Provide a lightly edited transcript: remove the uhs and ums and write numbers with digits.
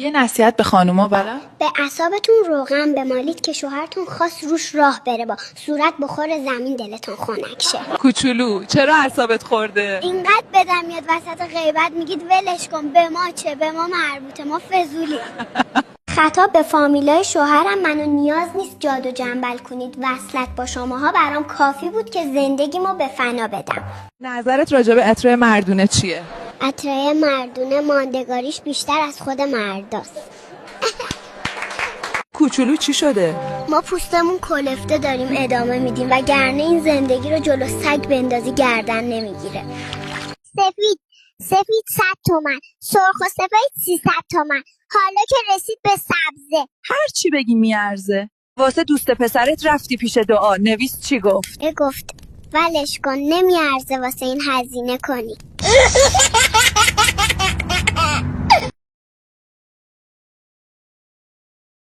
یه نصیحت به خانوما بله؟ به اعصابتون روغن بمالید که شوهرتون خواست روش راه بره با صورت بخور زمین دلتون خنک شه. کوچولو چرا اعصابت خورده؟ اینقدر بدم میاد وسط غیبت میگید ولش کن، به ما چه، به ما مربوطه، ما فضولی. خطاب به فامیلای شوهرم، منو نیاز نیست جاد و جنبل کنید، وصلت با شماها برام کافی بود که زندگیمو به فنا بدم. نظرت راجع به عطر مردونه چیه؟ عطرای مردونه ماندگاریش بیشتر از خود مرداست. کوچولو چی شده؟ ما پوستمون کلفته داریم ادامه میدیم و گرنه این زندگی رو جلو سگ بندازی گردن نمیگیره. سفید 100 تومن، سرخ و سفید 300 تومن، حالا که رسید به سبزه. هر چی بگی میارزه. واسه دوست پسرت رفتی پیش دعا، نویس چی گفت؟ گفت ولش کن، نمیارزه واسه این هزینه کنی.